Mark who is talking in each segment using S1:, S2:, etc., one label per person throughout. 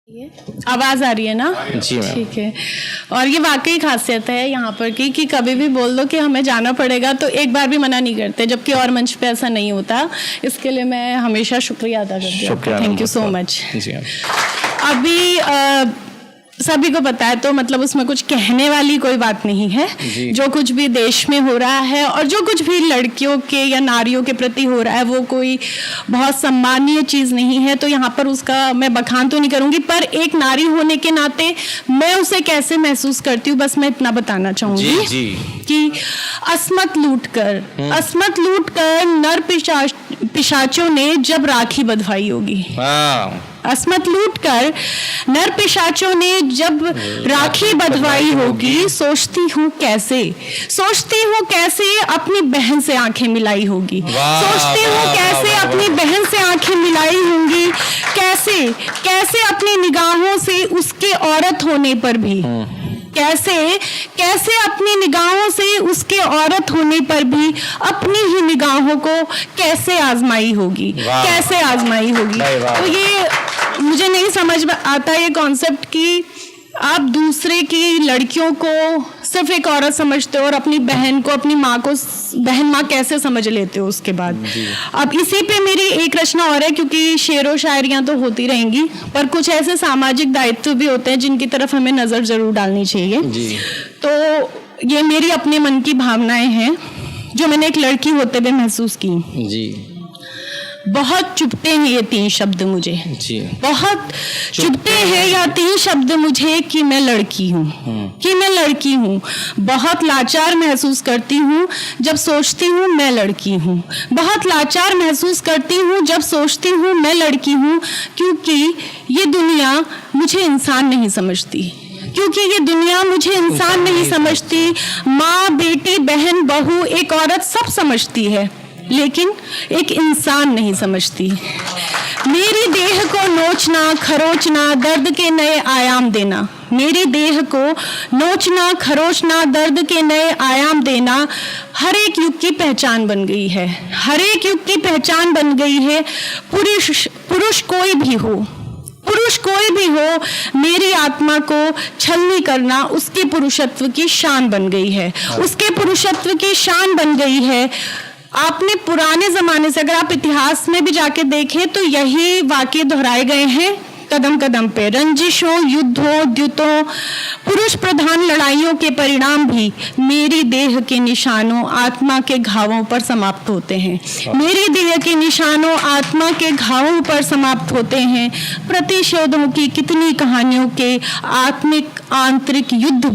S1: आवाज आ रही है ना?
S2: जी मैम।
S1: ठीक है। और ये वाकई खासियत है यहाँ पर कि कभी भी बोल दो कि हमें जाना पड़ेगा तो एक बार भी मना नहीं करते, जबकि और मंच पे ऐसा नहीं होता। इसके लिए मैं हमेशा शुक्रिया अदा करती हूँ। Thank you so much. अभी सभी को पता है, तो मतलब उसमें कुछ कहने वाली कोई बात नहीं है। जो कुछ भी देश में हो रहा है और जो कुछ भी लड़कियों के या नारियों के प्रति हो रहा है वो कोई बहुत सम्मानीय चीज़ नहीं है। तो यहाँ पर उसका मैं बखान तो नहीं करूँगी, पर एक नारी होने के नाते मैं उसे कैसे महसूस करती हूँ बस मैं इतना बताना चाहूँगी कि अस्मत लूटकर नर पिशाचों ने जब राखी बंधवाई होगी। अस्मत लूटकर नर पिशाचों ने जब राखी बंधवाई होगी, सोचती हूँ कैसे अपनी बहन से आंखें मिलाई होगी। सोचती हूँ कैसे अपनी बहन से आंखें मिलाई होंगी, कैसे अपनी निगाहों से उसके औरत होने पर भी कैसे अपनी निगाहों से उसके औरत होने पर भी अपनी ही निगाहों को कैसे आजमाई होगी। तो ये मुझे नहीं समझ में आता ये कॉन्सेप्ट कि आप दूसरे की लड़कियों को सिर्फ एक औरत समझते हो और अपनी बहन को, अपनी माँ को बहन माँ कैसे समझ लेते हो उसके बाद। अब इसी पे मेरी एक रचना और है, क्योंकि शेरो शायरियाँ तो होती रहेंगी पर कुछ ऐसे सामाजिक दायित्व भी होते हैं जिनकी तरफ हमें नज़र जरूर डालनी चाहिए। तो ये मेरी अपने मन की भावनाएं हैं जो मैंने एक लड़की होते हुए महसूस की। बहुत चुभते हैं ये तीन शब्द मुझे, बहुत चुभते हैं यह तीन शब्द मुझे कि मैं लड़की हूँ, बहुत लाचार महसूस करती हूँ जब सोचती हूँ मैं लड़की हूँ, बहुत लाचार महसूस करती हूँ जब सोचती हूँ मैं लड़की हूँ, क्योंकि ये दुनिया मुझे इंसान नहीं समझती। माँ, बेटी, बहन, बहू, एक औरत सब समझती है, लेकिन एक इंसान नहीं समझती। मेरी देह को नोचना खरोचना दर्द के नए आयाम देना, मेरी देह को नोचना खरोचना दर्द के नए आयाम देना हर एक युग की पहचान बन गई है। पुरुष कोई भी हो मेरी आत्मा को छलनी करना उसके पुरुषत्व की शान बन गई है। आपने पुराने जमाने से, अगर आप इतिहास में भी जाके देखें तो यही वाक़ये दोहराए गए हैं कदम कदम पे। रंजिशों, युद्धों, द्युतों, पुरुष प्रधान लड़ाइयों के परिणाम भी मेरी देह के निशानों आत्मा के घावों पर समाप्त होते हैं। प्रतिशोधों की कितनी कहानियों के आत्मिक आंतरिक युद्ध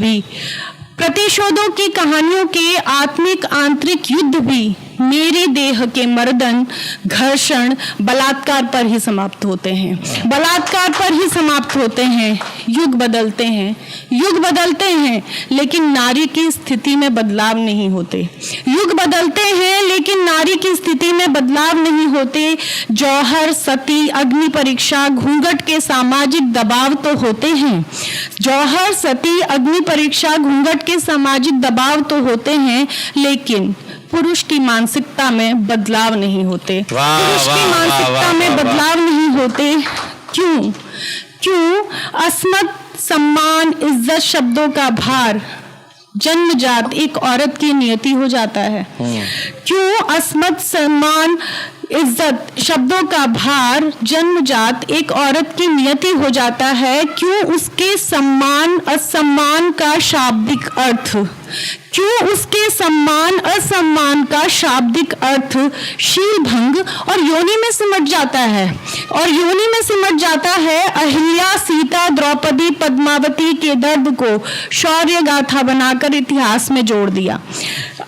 S1: भी मेरी देह के मर्दन, घर्षण, बलात्कार पर ही समाप्त होते हैं। युग बदलते हैं लेकिन नारी की स्थिति में बदलाव नहीं होते। जौहर, सती, अग्नि परीक्षा, घूंघट के सामाजिक दबाव तो होते हैं, लेकिन पुरुष की मानसिकता में बदलाव नहीं होते। क्यों? अस्मत, सम्मान, इज्जत शब्दों का भार जन्मजात एक औरत की नियति हो जाता है। क्यों अस्मत, सम्मान, इज्जत शब्दों का भार जन्मजात एक औरत की नियति हो जाता है? क्यों उसके सम्मान असम्मान का शाब्दिक अर्थ शील भंग और योनि में सिमट जाता है। अहिल्या, सीता, द्रौपदी, पद्मावती के दर्द को शौर्य गाथा बनाकर इतिहास में जोड़ दिया।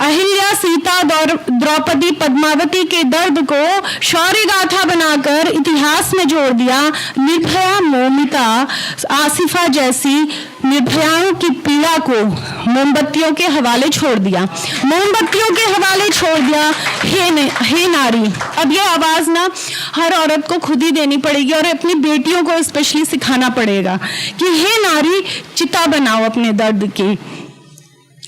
S1: अहिल्या, सीता, द्रौपदी, पद्मावती के दर्द को शौर्य गाथा बनाकर इतिहास में जोड़ दिया। निर्भया, मौमिता, आसिफा जैसी निर्भयाओं की पीड़ा को मोमबत्तियों के हवाले छोड़ दिया। हे नारी, अब ये आवाज ना हर औरत को खुद ही देनी पड़ेगी और अपनी बेटियों को स्पेशली सिखाना पड़ेगा कि हे नारी, चिता बनाओ अपने दर्द की।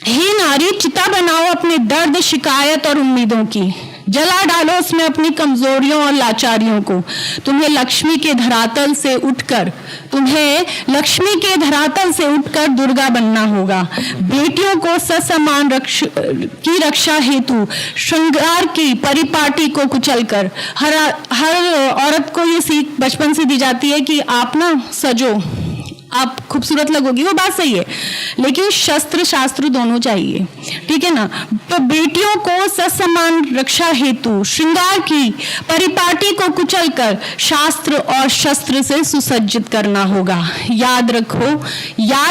S1: हे नारी, चिता बनाओ अपने दर्द, शिकायत और उम्मीदों की। जला डालो उसमें अपनी कमजोरियों और लाचारियों को। तुम्हें लक्ष्मी के धरातल से उठकर दुर्गा बनना होगा। बेटियों को ससमान की रक्षा हेतु श्रृंगार की परिपाटी को कुचलकर, हर औरत को ये सीख बचपन से दी जाती है कि आप ना सजो, आप खूबसूरत लगोगी, वो बात सही है, लेकिन शस्त्र शास्त्र दोनों चाहिए, ठीक है ना। तो बेटियों को ससमान रक्षा हेतु श्रृंगार की परिपाटी को कुचलकर शास्त्र और शस्त्र से सुसज्जित करना होगा। याद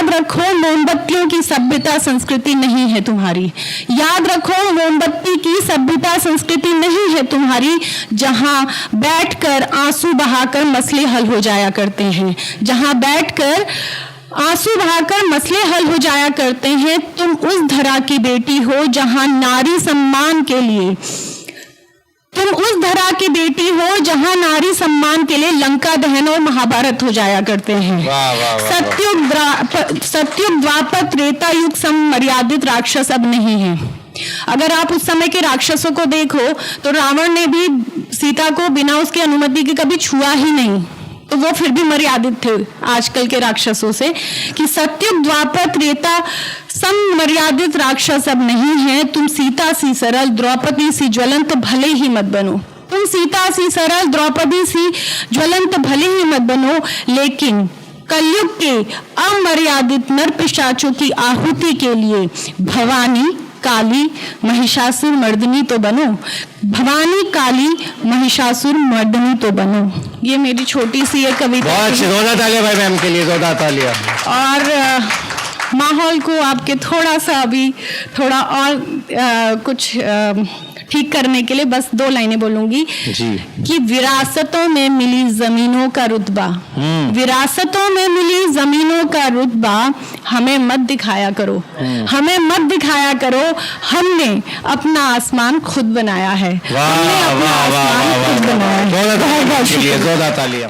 S1: रखो मोमबत्तियों की सभ्यता संस्कृति नहीं है तुम्हारी। याद रखो मोमबत्ती की सभ्यता संस्कृति नहीं है तुम्हारी, जहां बैठकर आंसू बहाकर मसले हल हो जाया करते हैं। आंसू बहाकर मसले हल हो जाया करते हैं। तुम उस धरा की बेटी हो जहां नारी सम्मान के लिए लंका दहन और महाभारत हो जाया करते हैं। सत्युग द्वापर त्रेता युग सम मर्यादित राक्षस अब नहीं है। अगर आप उस समय के राक्षसों को देखो तो रावण ने भी सीता को बिना उसकी अनुमति के कभी छुआ ही नहीं, तो वो फिर भी मर्यादित थे आजकल के राक्षसों से। कि सत्युग द्वापर त्रेता सम मर्यादित राक्षस अब नहीं है। तुम सीता सी सरल द्रौपदी सी ज्वलंत भले ही मत बनो। लेकिन कलयुग के अमर्यादित नर पिशाचों की आहुति के लिए भवानी काली महिषासुर मर्दनी तो बनो। ये मेरी छोटी सी एक कविता।
S2: बहुत जोरदार तालियां भाई मैम के लिए, जोरदार तालियां।
S1: और माहौल को आपके थोड़ा और कुछ ठीक करने के लिए बस 2 लाइनें बोलूंगी
S2: जी।
S1: कि विरासतों में मिली जमीनों का रुतबा हमें मत दिखाया करो। हमने अपना आसमान खुद बनाया है।
S2: जोरदार तालियां।